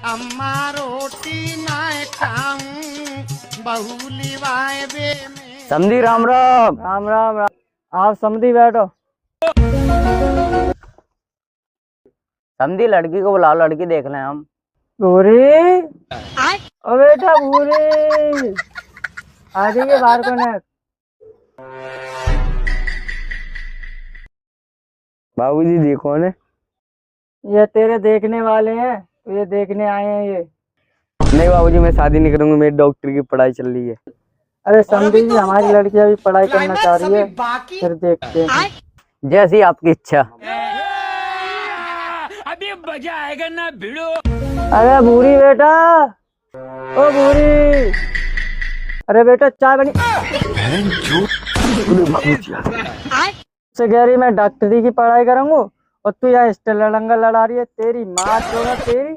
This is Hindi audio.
अम्मा रोटी ना खाऊं बहू लिवाए बे में। समधी राम राम। राम राम राम। आप समधी बैठो। समधी लड़की को बुलाओ, लड़की देख लें हम। भूरी ओ बेटा भूरी, आ जाइए बाहर को ने। बाबूजी देखो ने, ये तेरे देखने वाले हैं, तो ये देखने आए हैं ये। नहीं बाबूजी, मैं शादी नहीं करूंगी, मेरी डॉक्टर की पढ़ाई चल रही है। अरे समझी जी, हमारी लड़की अभी पढ़ाई करना चाह रही है, फिर देखते हैं। जैसी आपकी इच्छा। अभी मजा आएगा ना भिड़ो। अरे भूरी बेटा, ओ भूरी, अरे बेटा चाय बनी। से कह रही मैं डॉक्टरी की पढ़ाई करूंगा और तू यहाँ स्टेट लड़ंगा लड़ा रही है। तेरी माँ तो ना तेरी।